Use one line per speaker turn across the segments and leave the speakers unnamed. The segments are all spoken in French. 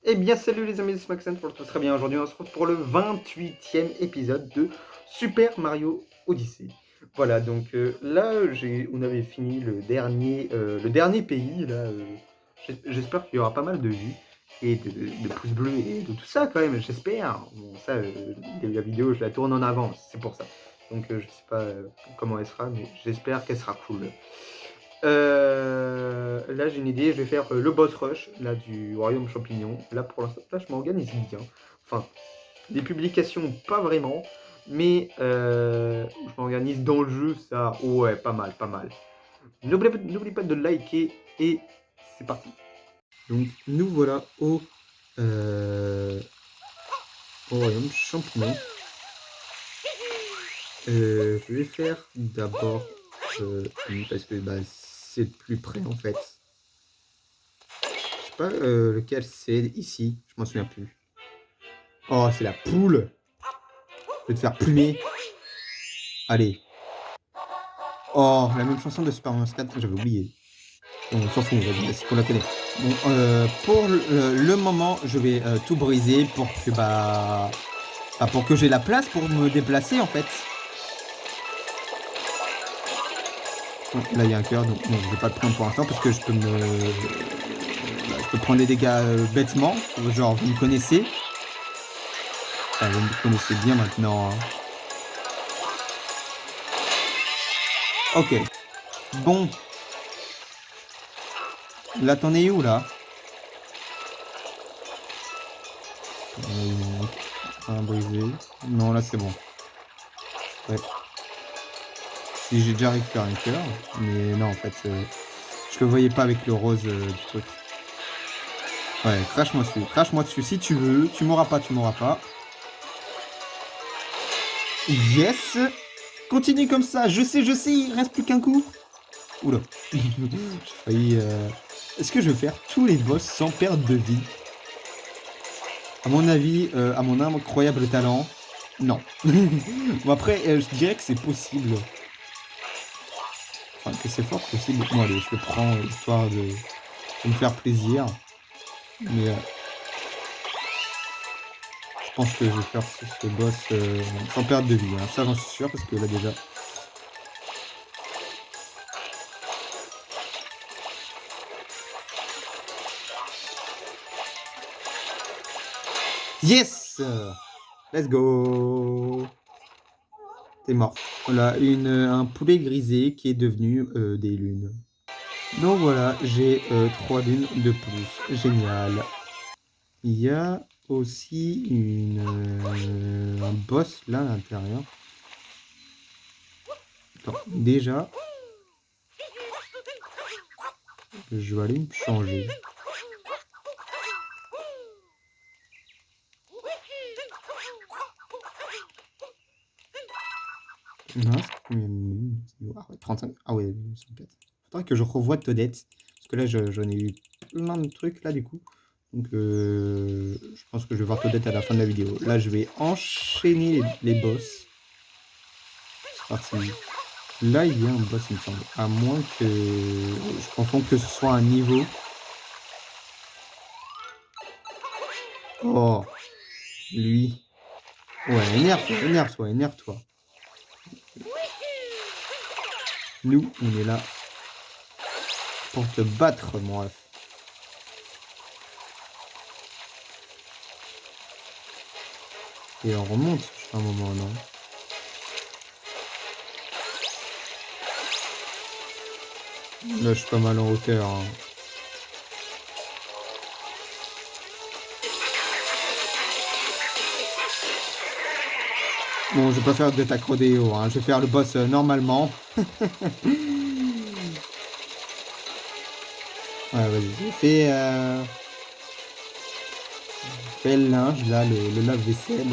Eh bien, salut les amis, c'est Maxence pour le tout très bien. Aujourd'hui, on se retrouve pour le 28e épisode de Super Mario Odyssey. Voilà, donc là, on avait fini le dernier pays. Là, j'espère qu'il y aura pas mal de vues et de pouces bleus et de tout ça quand même, j'espère. Bon, ça, la vidéo, je la tourne en avance, c'est pour ça. Donc, je sais pas comment elle sera, mais j'espère qu'elle sera cool. Là, j'ai une idée, je vais faire le boss rush là, du Royaume Champignon. Là, pour l'instant, là, je m'organise bien. Enfin, des publications, pas vraiment, mais je m'organise dans le jeu, ça, ouais, pas mal, pas mal. N'oubliez pas de liker et c'est parti. Donc, nous voilà au Royaume Champignon. Je vais faire d'abord lui parce que bah, c'est le plus près en fait. Je sais pas lequel c'est ici, je m'en souviens plus. Oh, c'est la poule. Je vais te faire plumer. Allez. Oh, la même chanson de Super Mario 4, j'avais oublié. On s'en fout, c'est qu'on la connaît. Bon, pour le moment, je vais tout briser pour que pour que j'ai la place pour me déplacer en fait. Bon, là il y a un cœur, donc bon, je vais pas le prendre pour l'instant parce que je peux prendre des dégâts bêtement. Genre, vous me connaissez. Enfin, vous me connaissez bien maintenant. Hein. Ok. Bon. Là, t'en es où là? Un brisé. Non, là c'est bon. Ouais. Si j'ai déjà récupéré un cœur, mais non, en fait, je le voyais pas avec le rose du truc. Ouais, crache-moi dessus si tu veux. Tu m'auras pas, tu m'auras pas. Yes! Continue comme ça, je sais, il reste plus qu'un coup. Oula, j'ai failli. Est-ce que je vais faire tous les boss sans perdre de vie? À mon avis, à mon incroyable talent, non. Bon, après, je dirais que c'est possible. Enfin, que c'est fort possible. Bon, allez, je le prends histoire de me faire plaisir. Mais je pense que je vais faire ce boss sans perdre de vie. Hein. Ça, j'en suis sûr, parce que là, déjà... Yes! Let's go! T'es mort. Voilà, un poulet grisé qui est devenu des lunes. Donc voilà, j'ai 3 lunes de plus. Génial. Il y a aussi un boss là à l'intérieur. Attends, déjà, je vais aller me changer. Non, c'est combien de lunes? Ah ouais, 35. Ah ouais, 64. Faudrait que je revoie Toadette. Parce que là, j'en ai eu plein de trucs là du coup. Donc je pense que je vais voir Toadette à la fin de la vidéo. Là, je vais enchaîner les boss. C'est parti. Là, il y a un boss, il me semble. À moins que je confonde que ce soit un niveau. Oh, lui. Ouais, énerve-toi, énerve-toi, énerve-toi. Nous, on est là pour te battre, mon ref. Et on remonte, je fais un moment, non? Là, je suis pas mal en hauteur. Hein. Bon, je vais pas faire d'attaque rodéo, hein. Je vais faire le boss normalement. Ouais, vas-y. Fais le linge, là, le lave-vaisselle.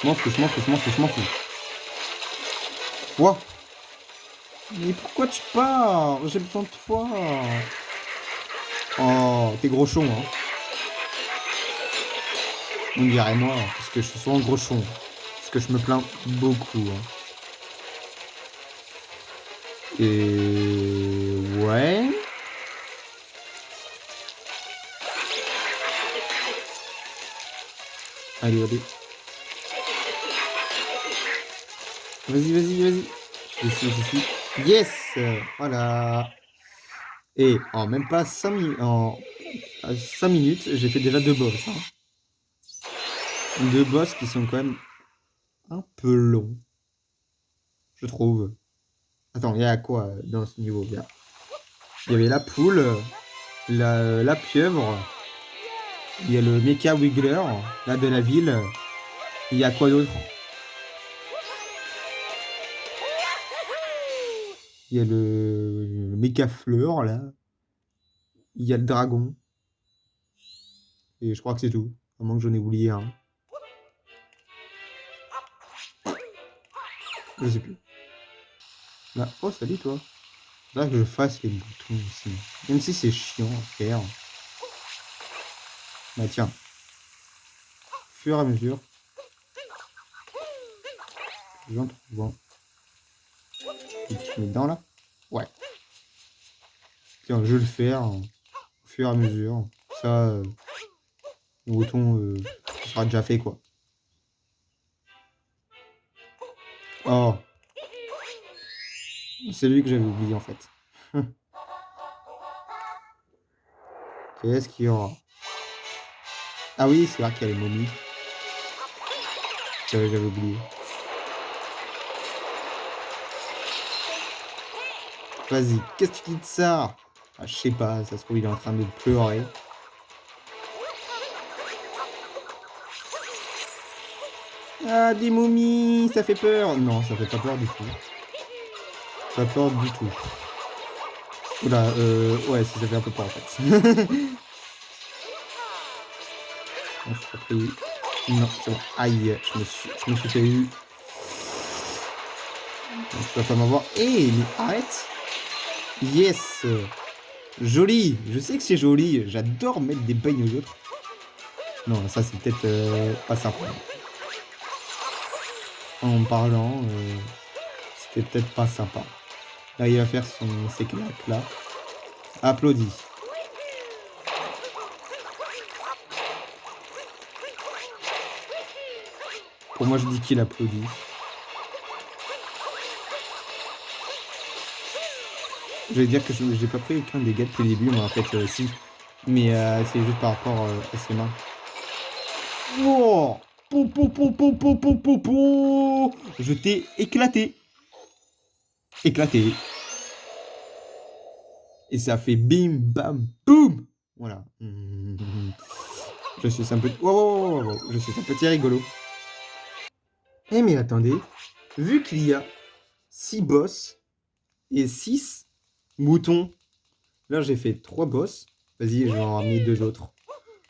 Je m'en fous, je m'en fous, je m'en fous, je m'en fous. Quoi? Mais pourquoi tu pars? J'ai besoin de toi. Oh, t'es gros chon, hein. On dirait moi, parce que je suis souvent gros chon. Parce que je me plains beaucoup. Hein. Et... Ouais... Allez, allez. Vas-y, vas-y, vas-y. Je suis. Yes! Voilà. Et en même pas 5 minutes, à 5 minutes, j'ai fait déjà 2 boss. Hein. 2 boss qui sont quand même un peu longs, je trouve. Attends, il y a quoi dans ce niveau? Il y avait la poule, la pieuvre, il y a le Mecha Wiggler, là de la ville. Il y a quoi d'autre? Il y a le Mecha Fleur, là. Il y a le dragon. Et je crois que c'est tout. À moins que j'en ai oublié un. Je sais plus. Là. Oh, salut toi. Faudrait que je fasse les boutons aussi. Même si c'est chiant à faire. Bah tiens. Au fur et à mesure. J'en trouve un. Et tu mets dedans là. Ouais. Tiens, je vais le faire au fur et à mesure. Ça, le bouton sera déjà fait quoi. Oh. C'est lui que j'avais oublié en fait. Qu'est-ce qu'il y aura? Ah oui, c'est vrai qu'il y a les momies. J'avais oublié. Vas-y, qu'est-ce que tu dis de ça? Ah, je sais pas, ça se trouve il est en train de pleurer. Ah, des momies, ça fait peur. Non, ça fait pas peur du tout. Pas peur du tout. Oula, ouais, ça fait un peu peur en fait. Non, je suis pas pris. Non, c'est bon. Aïe, je me suis fait eu. Donc, tu vas pas m'avoir. Eh, mais arrête. Yes. Joli. Je sais que c'est joli. J'adore mettre des bagnes aux autres. Non, ça c'est peut-être pas sympa. En parlant, c'était peut-être pas sympa. Là, il va faire ses claques là. Applaudis. Pour moi, je dis qu'il applaudit. Je vais dire que j'ai pas pris aucun dégât depuis le début, mais en fait, si. Mais c'est juste par rapport à ses mains. Wow! Pou, pou, pou, pou, pou, pou, pou, pou. Je t'ai éclaté. Éclaté. Et ça fait bim, bam, boum. Voilà. Je suis un petit... Oh, je suis un petit rigolo. Eh mais attendez. Vu qu'il y a 6 boss et 6 moutons. Là, j'ai fait 3 boss. Vas-y, je vais en ramener 2 autres.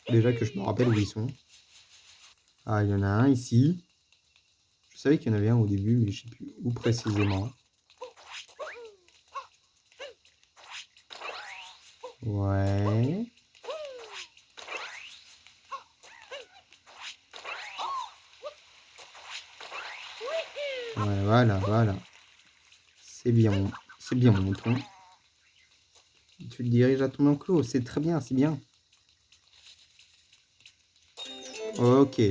Déjà que je me rappelle où ils sont. Ah, il y en a un ici. Je savais qu'il y en avait un au début, mais je ne sais plus où précisément. Ouais. Ouais, voilà, voilà. C'est bien mon mouton. Tu te diriges à ton enclos, c'est très bien, c'est bien. Ok.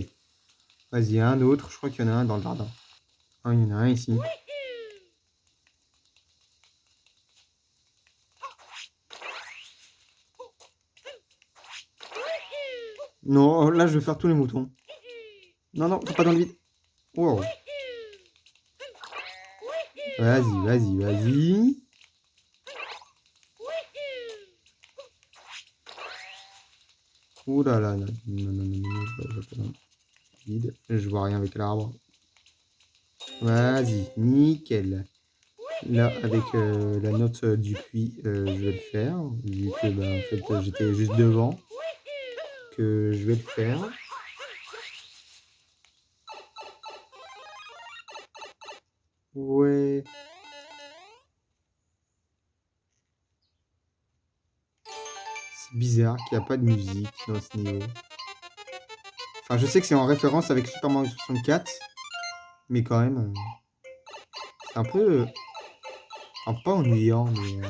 Vas-y, un autre, je crois qu'il y en a un dans le jardin. Ah, il y en a un ici. Non, là je vais faire tous les moutons. Non, non, c'est pas dans le vide. Wow. Vas-y, vas-y, vas-y. Ouh là là, non, non, non, non, non, je vois pas dans le vide. Je vois rien avec l'arbre. Vas-y, nickel. Là, avec la note du puits, je vais le faire. Vu que bah, en fait, j'étais juste devant. Que je vais le faire. Ouais. C'est bizarre qu'il n'y a pas de musique dans ce niveau. Enfin, je sais que c'est en référence avec Super Mario 64. Mais quand même, c'est un peu... enfin, pas ennuyant, mais...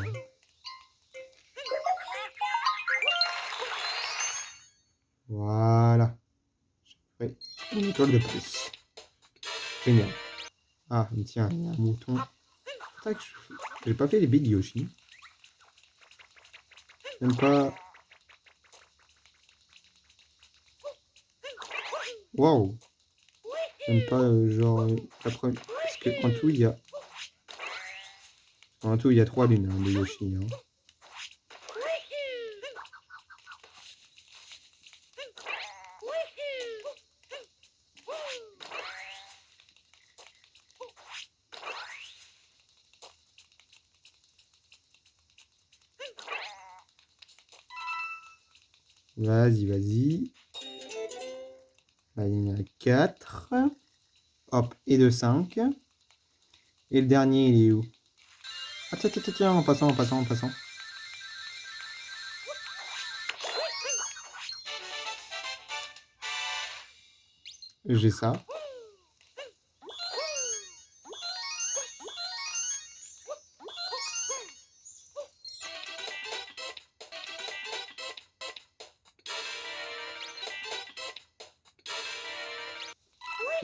voilà. ferai une étoile de plus. Génial. Ah, mais tiens, il y a un mouton. Tac, j'ai pas fait les baies de Yoshi. J'aime pas... Waouh! J'aime pas, genre... Parce que en tout, il y a... En tout, il y a 3 lunes hein, de Yoshi. Hein. Vas-y, vas-y. Là, il y en a 4. Hop, et de 5. Et le dernier, il est où? Ah, tiens, tiens, tiens, en passant, en passant, en passant. J'ai ça.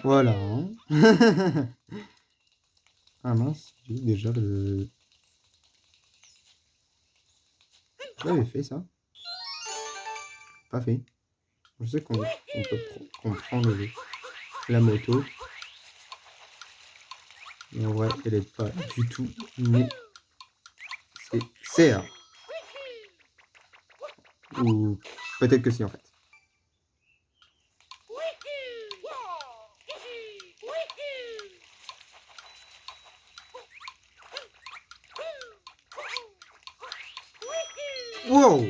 Voilà. Hein. Ah mince, j'ai déjà le... Je l'avais fait ça. Pas fait. Je sais qu'on peut comprendre la moto. Mais en vrai, elle est pas du tout nécessaire. Ou peut-être que si en fait. Wow!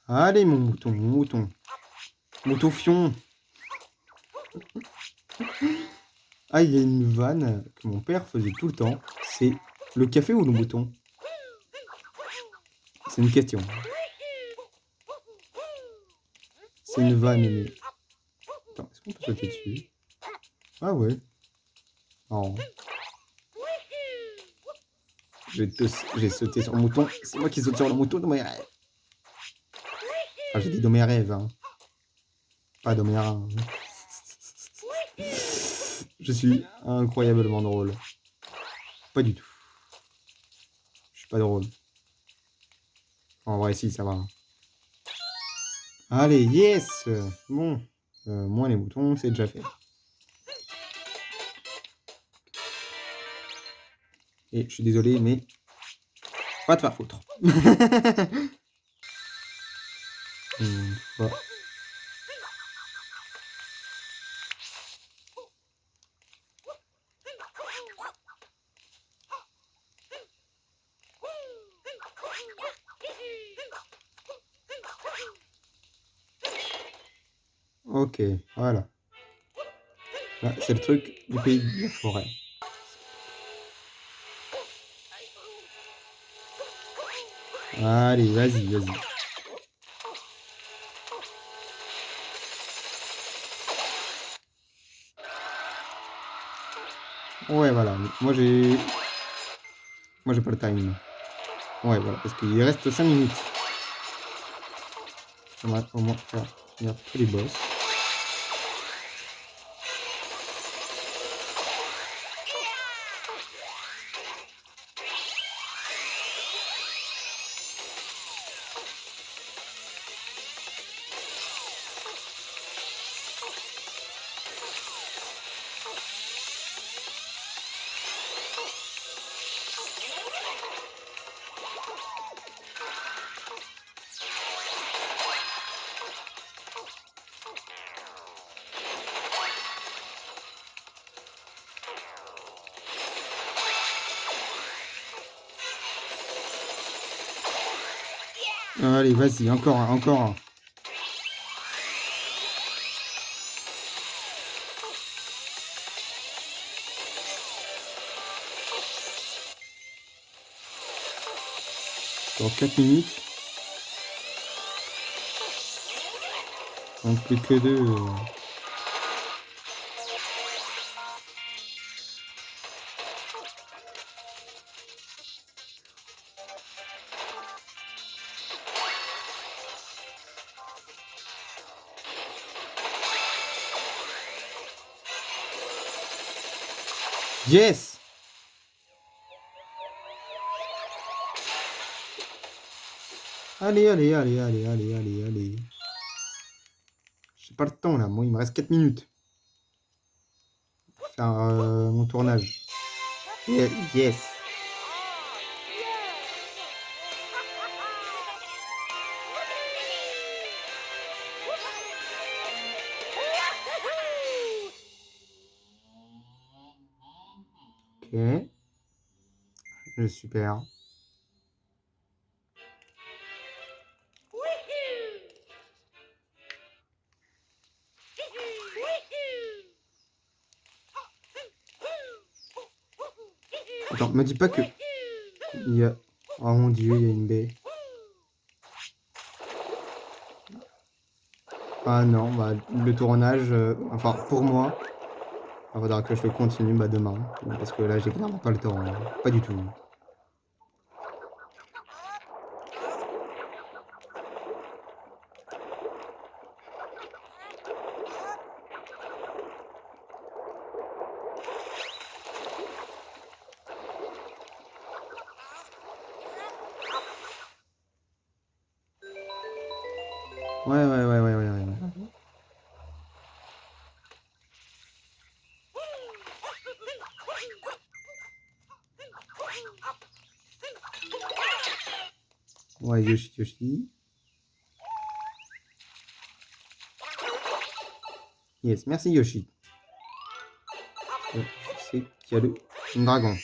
Allez mon mouton, mon mouton. Mouton fion. Ah, il y a une vanne que mon père faisait tout le temps. C'est le café ou le mouton? C'est une question. C'est une vanne, mais... Attends, est-ce qu'on peut sauter dessus? Ah ouais. Oh. J'ai sauté sur le mouton. C'est moi qui saute sur le mouton dans mes rêves. Enfin, j'ai dit dans mes rêves. Hein. Pas dans mes rêves. Je suis incroyablement drôle. Pas du tout. Je suis pas drôle. En vrai, si, ça va. Allez, yes! Bon. Moi, les moutons, c'est déjà fait. Et je suis désolé, mais... Pas de faire foutre. Une fois. Ok, voilà. Là, c'est le truc du pays de la forêt. Allez, vas-y, vas-y. Ouais, voilà. Moi, j'ai pas le time. Ouais, voilà, parce qu'il reste 5 minutes. J'aimerais au moins faire finir tous les boss. Allez, vas-y, encore un, encore un. Encore 4 minutes. Donc plus que 2. Yes! Allez, allez, allez, allez, allez, allez, allez. J'ai pas le temps là, moi il me reste 4 minutes. Pour faire mon tournage. Yes! Ok. Super. Attends, me dis pas que... Il y a... Oh mon dieu, il y a une baie. Ah non, bah, le tournage, enfin pour moi, il faudra que je le continue demain. Parce que là, j'ai clairement pas le temps. Hein. Pas du tout. Ouais. Ouais, Yoshi. Yes, merci Yoshi. Je sais qu'il y a le dragon.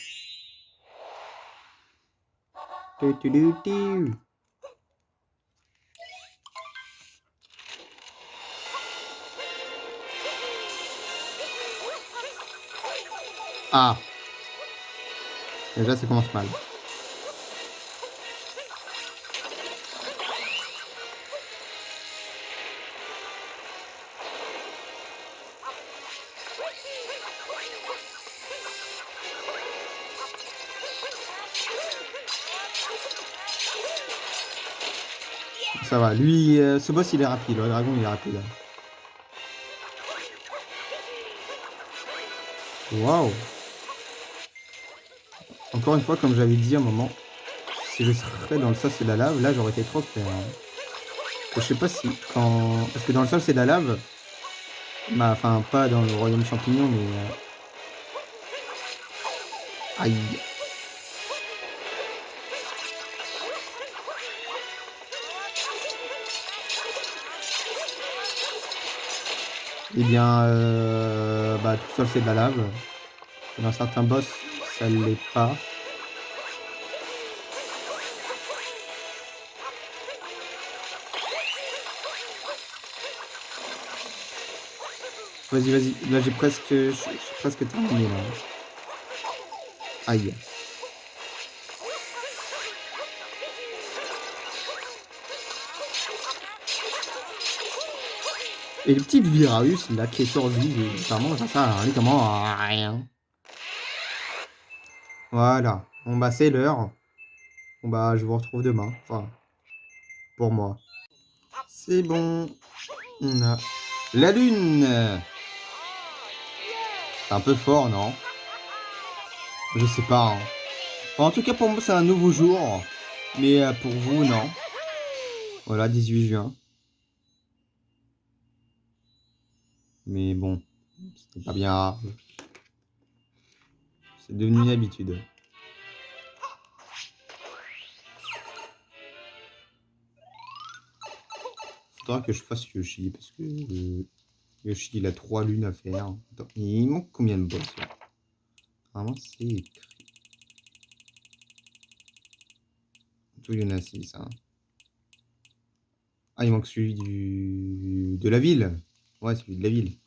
Ah! Déjà, ça commence mal. Ça va, lui, ce boss il est rapide, le dragon il est rapide. Waouh! Encore une fois, comme j'avais dit à un moment, si je serais dans le sol c'est de la lave, là j'aurais été trop fier. Je sais pas si quand... Parce que dans le sol c'est de la lave, bah, enfin pas dans le royaume champignon, mais... Aïe! Eh bien, bah, tout seul c'est de la lave. Dans certains boss, ça ne l'est pas. Vas-y. Là, j'ai presque terminé, là. Aïe. Et le petit virus, là, qui est survécu, vraiment, ça sert à rien. Voilà. Bon, bah, c'est l'heure. Bon, bah, je vous retrouve demain. Enfin, pour moi. C'est bon. On a la lune. C'est un peu fort, non? Je sais pas. Hein. Enfin, en tout cas, pour moi, c'est un nouveau jour. Mais pour vous, non. Voilà, 18 juin. Mais bon, c'est pas bien grave. C'est devenu une habitude. Faudra que je fasse Yoshi, parce que Yoshi, il a 3 lunes à faire. Attends, il manque combien de boss là? Vraiment, c'est écrit. Tout, il y en a 6. Hein. Ah, il manque celui de la ville. Ouais, celui de la ville.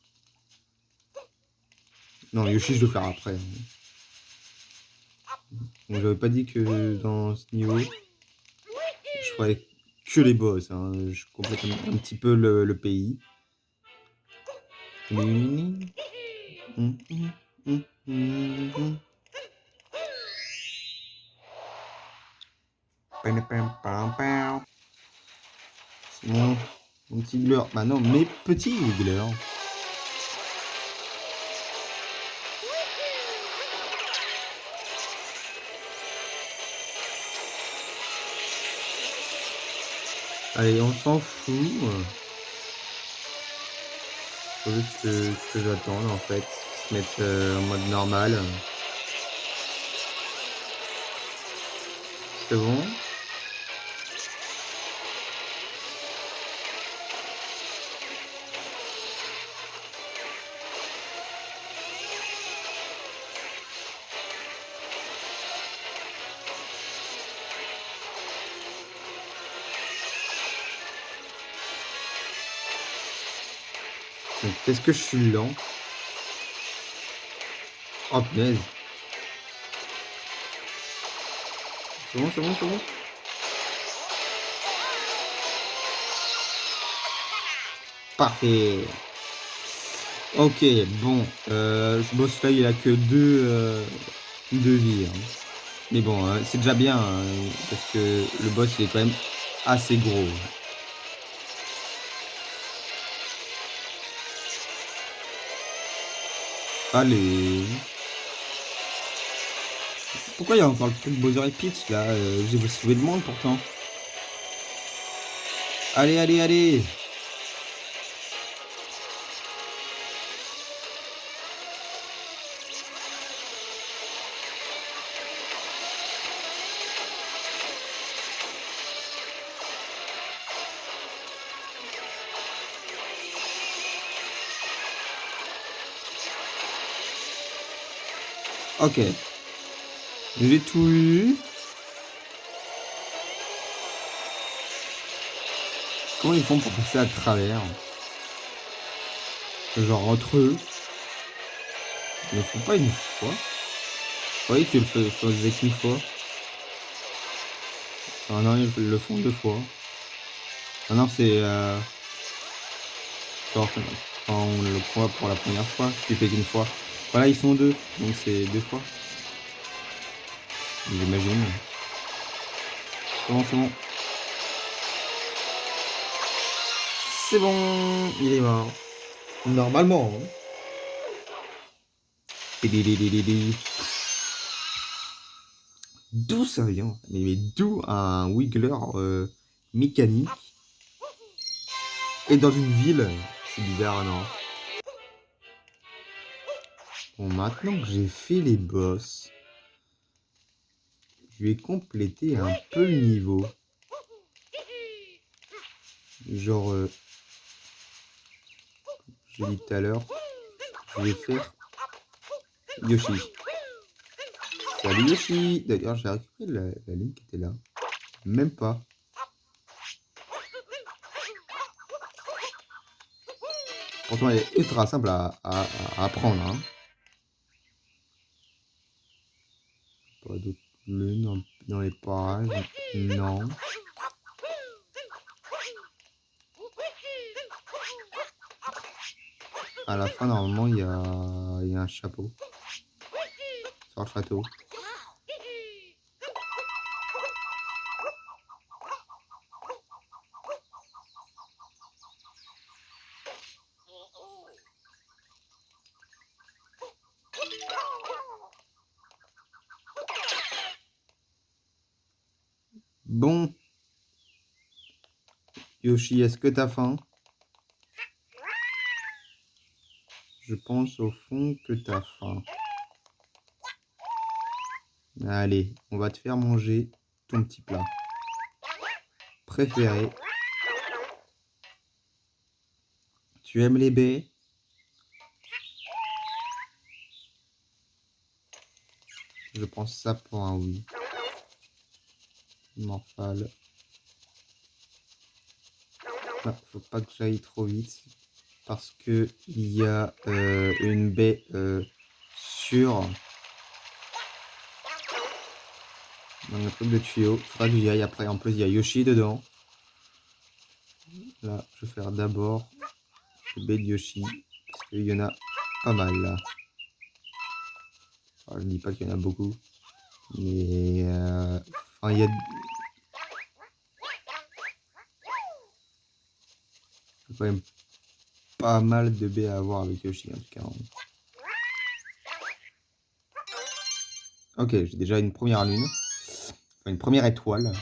Non, Yoshi, je dois faire après. Donc, j'avais pas dit que dans ce niveau, je ferais que les boss. Hein. Je complète un petit peu le pays. C'est mon petit gleur. Bah non, mes petits gleurs. Allez, on s'en fout. Faut juste que j'attende en fait, qu'ils se mettent en mode normal. C'est bon. Qu'est-ce que je suis lent? Oh punaise. C'est bon, c'est bon, c'est bon. Parfait. Ok, bon. Ce boss là, il a que deux vies, hein. Mais bon, c'est déjà bien, hein, parce que le boss il est quand même assez gros. Allez. Pourquoi il y a encore le truc Bowser et Peach là? J'ai sauvé le monde pourtant. Allez, allez, allez. Ok. J'ai tout eu. Comment ils font pour passer à travers? Genre entre eux. Ils le font pas une fois. Je croyais qu'ils le faisaient qu'une fois. Ah non, ils le font deux fois. Ah non, c'est genre quand on le croit pour la première fois, tu fais qu'une fois. Voilà, ils sont deux, donc c'est deux fois. J'imagine. C'est bon, c'est bon. C'est bon, il est mort. Normalement. Hein. D'où ça vient? Mais d'où un Wiggler mécanique et dans une ville? C'est bizarre, non? Bon, maintenant que j'ai fait les boss, je vais compléter un peu le niveau. Genre, j'ai dit tout à l'heure, je vais faire Yoshi. Salut Yoshi! D'ailleurs, j'ai récupéré la ligne qui était là. Même pas. Pourtant, elle est ultra simple à apprendre. Hein. Pas d'autres lunes dans les parages. Non. À la fin, normalement, il y a un chapeau. Sur le château. Bon. Yoshi, est-ce que t'as faim? Je pense au fond que t'as faim. Allez, on va te faire manger ton petit plat préféré. Tu aimes les baies? Je pense ça pour un oui. Morphale. Ah, faut pas que j'aille trop vite parce que il y a une baie sur dans le truc de tuyau. Faudra que j'y aille après. En plus, il y a Yoshi dedans. Là, je vais faire d'abord le baie de Yoshi parce qu'il y en a pas mal là. Alors, je ne dis pas qu'il y en a beaucoup, mais enfin, il y a quand même pas mal de baies à avoir avec Yoshi en tout cas. Ok, j'ai déjà une première lune, enfin, une première étoile.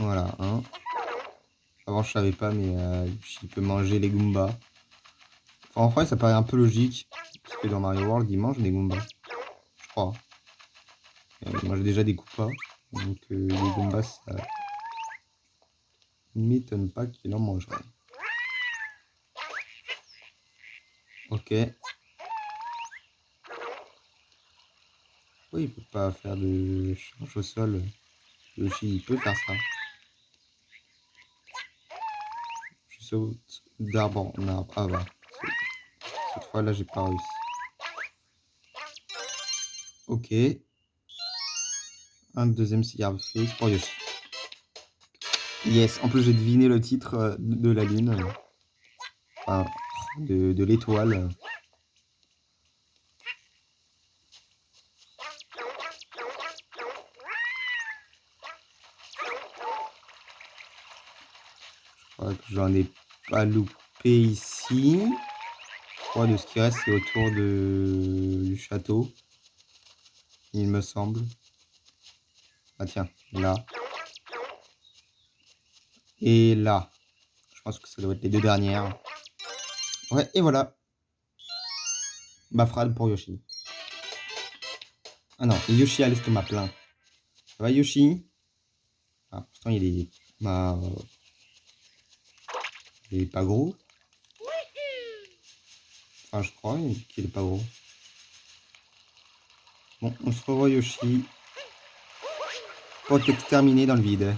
Voilà, hein. Avant, je savais pas, mais il peut manger les Goombas. Enfin, en vrai, ça paraît un peu logique. Parce que dans Mario World, il mange des Goombas. Je crois. Il mange déjà des Koopas. Donc, les Goombas, ça m'étonne pas qu'il en mangerait. Ok. Oui, il peut pas faire de charge au sol. Yoshi, il peut faire ça. Je saute d'arbre en arbre. Ah bah. Cette fois-là, j'ai pas réussi. Ok. Un deuxième cigare fait pour Yoshi. Yes. En plus, j'ai deviné le titre de la lune. Enfin, de l'étoile. Je crois que j'en ai pas loupé ici. Je crois de ce qui reste, c'est autour du château. Il me semble. Ah tiens, là. Et là. Je pense que ça doit être les deux dernières. Ouais, et voilà. Bafrade pour Yoshi. Ah non, Yoshi a l'estomac plein. Ça va Yoshi? Ah, pourtant il est... Bah, il est pas gros. Enfin, je crois qu'il est pas gros. Bon, on se revoit Yoshi. Pour t'exterminer dans le vide.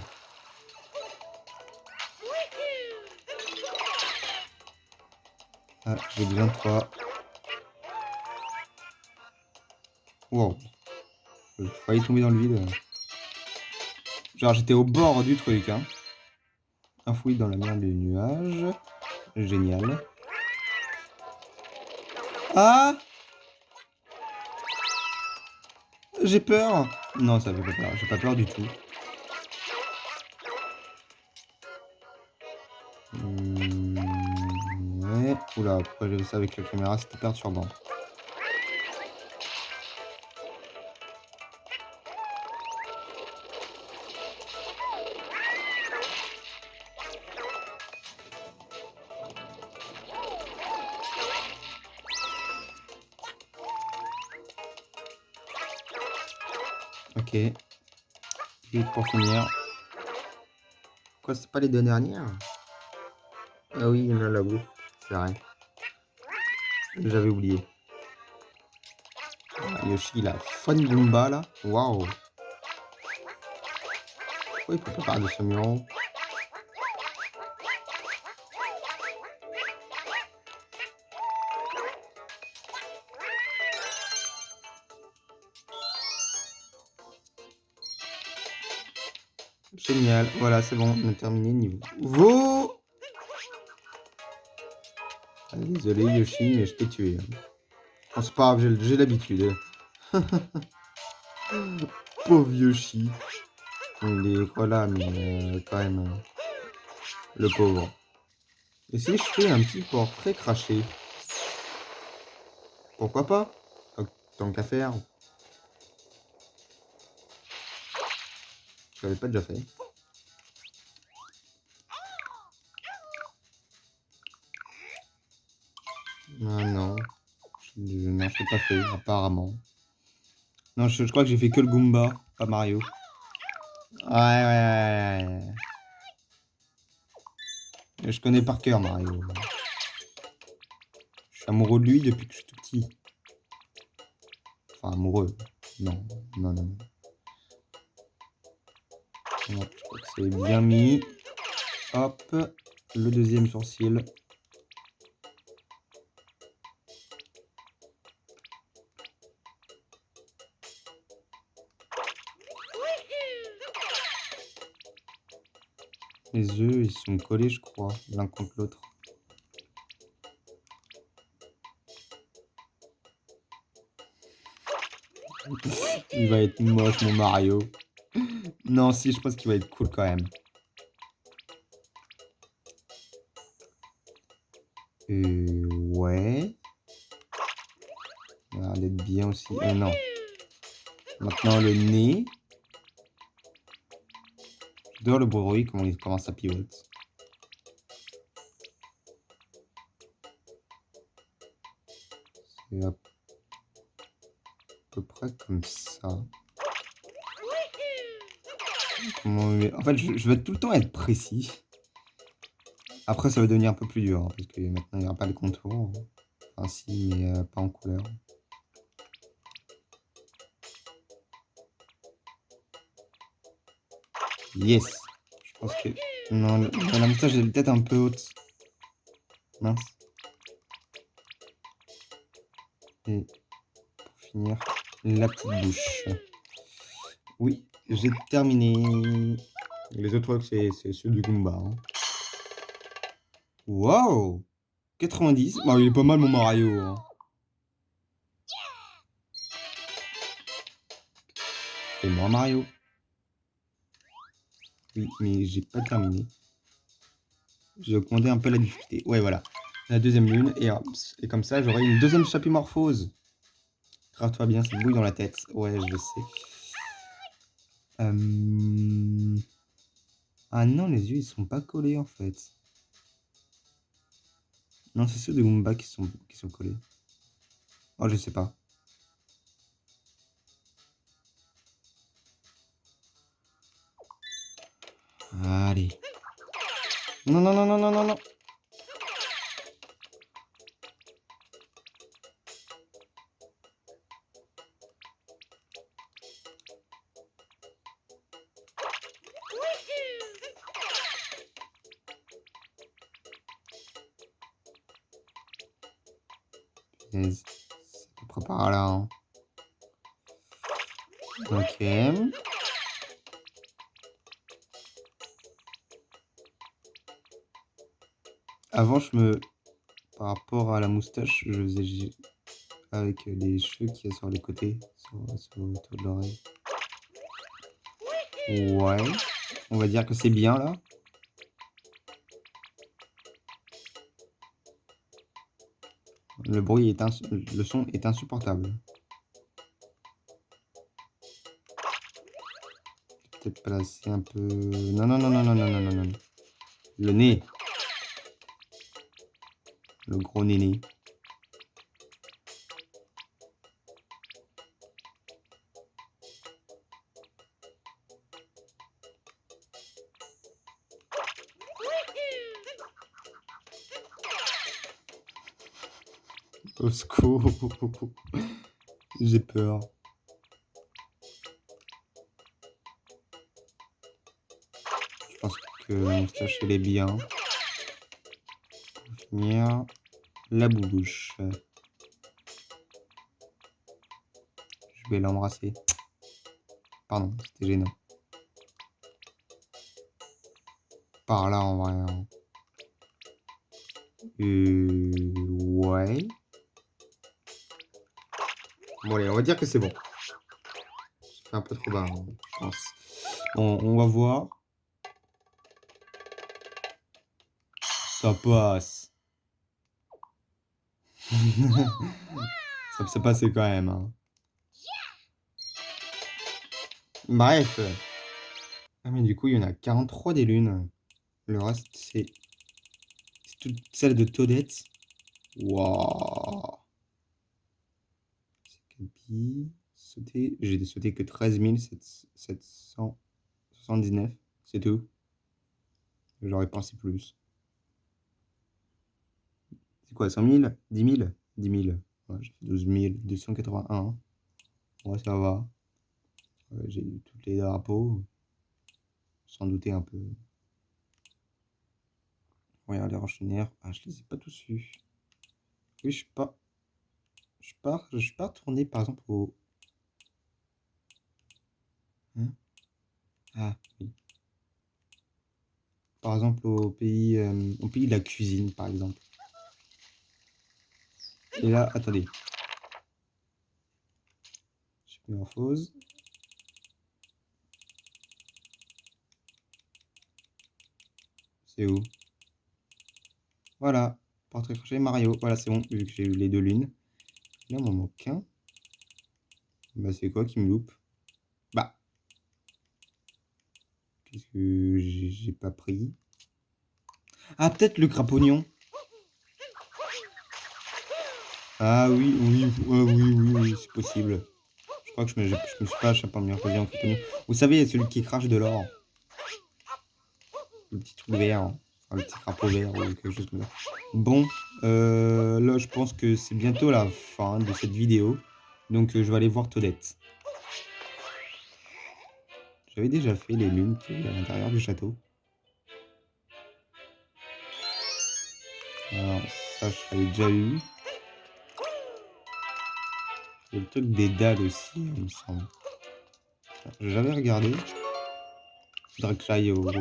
Ah, j'ai besoin de toi. Wow. J'ai failli tomber dans le vide. Genre, j'étais au bord du truc, hein. Enfoui dans la mer du nuage. Génial. Ah! J'ai peur! Non, ça fait pas peur. J'ai pas peur du tout. Ouais. Oula, pourquoi j'ai fait ça avec la caméra? C'était perturbant. Ok. Et pour finir... Quoi, c'est pas les deux dernières? Ah oui, il y en a là-haut. C'est vrai. J'avais oublié. Ah, Yoshi, il a Fun Goomba, là. Waouh. Pourquoi il peut pas faire de ce mur? Génial. Voilà, c'est bon. On a terminé le niveau. Vous! Ah, désolé, Yoshi, mais je t'ai tué. Oh, c'est pas grave, j'ai l'habitude. Pauvre Yoshi. Il est voilà, mais quand même, le pauvre. Et si je fais un petit portrait craché? Pourquoi pas? Tant qu'à faire. Je l'avais pas déjà fait. Ah non. Non, je l'ai pas fait, apparemment. Non, je crois que j'ai fait que le Goomba, pas Mario. Ouais. Je connais par cœur Mario. Je suis amoureux de lui depuis que je suis tout petit. Enfin, amoureux. Non. Je crois que c'est bien mis. Hop. Le deuxième sourcil. Les œufs, ils sont collés, je crois, l'un contre l'autre. Il va être moche, mon Mario. Non, si, je pense qu'il va être cool quand même. Ouais. Il a l'air d'être bien aussi. Non. Maintenant, le nez. J'adore le bruit, comment ça pivote. C'est à peu près comme ça. En fait, je veux tout le temps être précis. Après, ça va devenir un peu plus dur, hein, parce que maintenant, il n'y aura pas de contour. Enfin, si, mais pas en couleur. Yes! Je pense que... Non, la moustache, elle est peut-être un peu haute. Mince. Et pour finir, la petite bouche. Oui, j'ai terminé. Les autres, c'est ceux du Goomba. Hein. Waouh! 90. Bah, il est pas mal, mon Mario. Hein. C'est moi, Mario. Oui, mais j'ai pas terminé. J'ai augmenté un peu la difficulté. Ouais, voilà. La deuxième lune. Et comme ça, j'aurai une deuxième chapimorphose. Grave-toi bien cette bouille dans la tête. Ouais, je le sais. Ah non, les yeux, ils sont pas collés, en fait. Non, c'est ceux de Goomba qui sont collés. Oh, je sais pas. Allez. Non, non, non, non, non, non, non. C'est à peu près par là. Hein. Ok. Avant, par rapport à la moustache, je faisais avec les cheveux qu'il y a sur les côtés, sur autour de l'oreille. Ouais. On va dire que c'est bien là. Le son est insupportable. Peut-être placer un peu. Non, non, non, non, non, non, non, non, non. Le nez. Le gros néné. Au secours. J'ai peur. Je pense que la moustache, elle est bien. Pour finir, la bouche. Je vais l'embrasser. Pardon, c'était gênant. Par là, en vrai. Hein. Ouais. Bon, allez, on va dire que c'est bon. C'est un peu trop bas, hein, je pense. Bon, on va voir. Ça passe. Ça passait quand même. Hein. Bref. Ah, mais du coup, il y en a 43 des lunes. Le reste, c'est toutes celles de Toadette. Waouh. Sauter. J'ai sauté que 13 779. C'est tout. J'aurais pensé plus. C'est quoi, 100 000? 10 000? 10 000. Ouais, j'ai fait 12 281. Ouais, ça va. J'ai eu tous les drapeaux. Sans douter un peu. Regarde les enchaîneurs. Ah, je les ai pas tous eus. Oui, je suis pas retourné par exemple au. Hein? Ah, oui. Par exemple au pays de la cuisine, par exemple. Et là, attendez. Métamorphose. C'est où? Voilà. Portrait crochet Mario. Voilà, c'est bon, vu que j'ai eu les deux lunes. Là, il m'en manque un. Bah, c'est quoi qui me loupe? Bah. Parce que j'ai pas pris. Ah, peut-être le crapognon. Ah oui, oui, oui, c'est possible. Je crois que je me suis pas choisi en crapognon. Vous savez, celui qui crache de l'or. Le petit truc vert, hein. Enfin, le petit crapaud vert ou quelque chose comme ça. Bon, là, je pense que c'est bientôt la fin de cette vidéo. Donc, je vais aller voir Toadette. J'avais déjà fait les lunes qu'il y a à l'intérieur du château. Alors, ça, je l'avais déjà eu. Il y a le truc des dalles aussi, il me semble. J'avais regardé. Faudrait que j'aille au...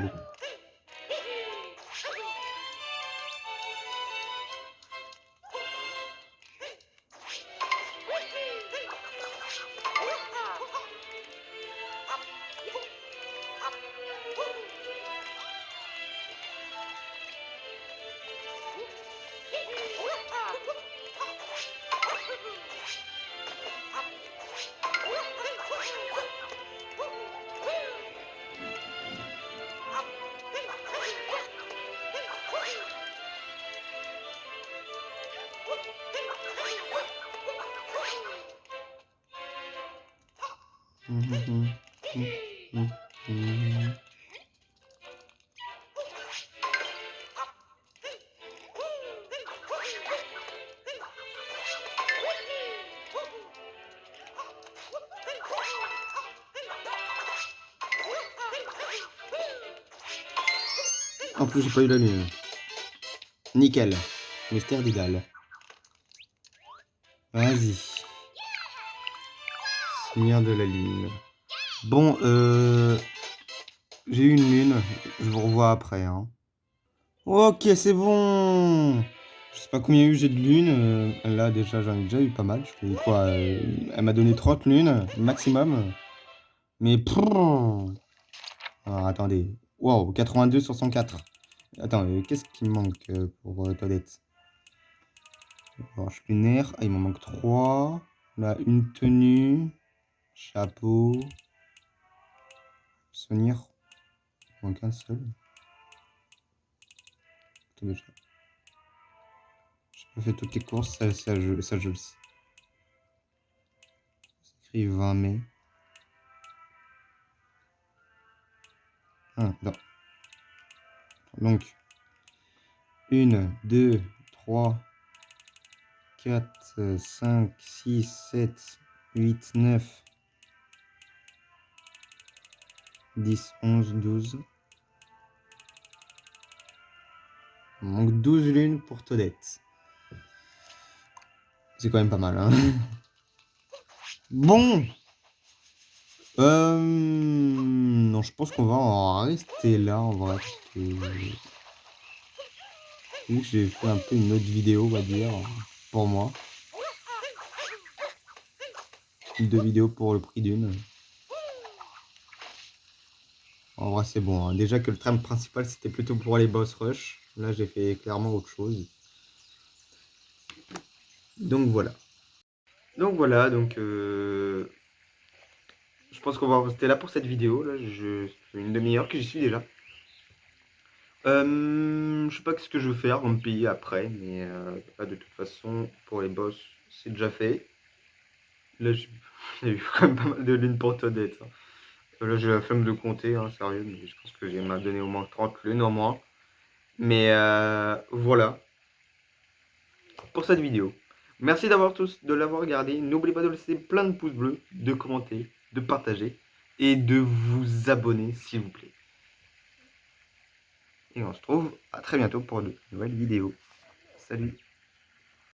En plus, j'ai pas eu la lune. Nickel. Mystère des dalles. Vas-y. Seigneur de la lune. Bon, j'ai eu une lune. Je vous revois après, hein. Ok, c'est bon. Je sais pas combien j'ai de lunes. Là, déjà, j'en ai déjà eu pas mal. Je fais quoi elle m'a donné 30 lunes maximum. Mais... Alors, attendez. Wow, 82 sur 104. Attends, qu'est-ce qui me manque pour Toilette? Roche lunaire. Ah, il m'en manque 3. Là, une tenue. Chapeau. Souvenir. Il manque un seul. Attendez, j'ai pas fait toutes les courses. Ça, je le sais. C'est écrit 20 mai. Ah, non. Donc, 1, 2, 3, 4, 5, 6, 7, 8, 9, 10, 11, 12. Il manque 12 lunes pour Toadette. C'est quand même pas mal, hein. Bon. Non, je pense qu'on va en rester là, en vrai. Parce que... vu que j'ai fait un peu une autre vidéo, on va dire, pour moi. 2 vidéos pour le prix d'une. En vrai, c'est bon, hein. Déjà que le trame principal, c'était plutôt pour les boss rush. Là, j'ai fait clairement autre chose. Donc voilà. Je pense qu'on va rester là pour cette vidéo. Là, ça fait une demi-heure que j'y suis déjà. Je sais pas ce que je veux faire dans le pays après, mais de toute façon, pour les boss, c'est déjà fait. Là, j'ai eu quand même pas mal de lunes pour Toadette, hein. Là, j'ai la flemme de compter, hein, sérieux, mais je pense que j'ai m'a donné au moins 30 lunes au moins. Mais voilà pour cette vidéo. Merci de l'avoir regardé. N'oubliez pas de laisser plein de pouces bleus, de commenter, de partager et de vous abonner s'il vous plaît. Et on se retrouve à très bientôt pour de nouvelles vidéos. Salut!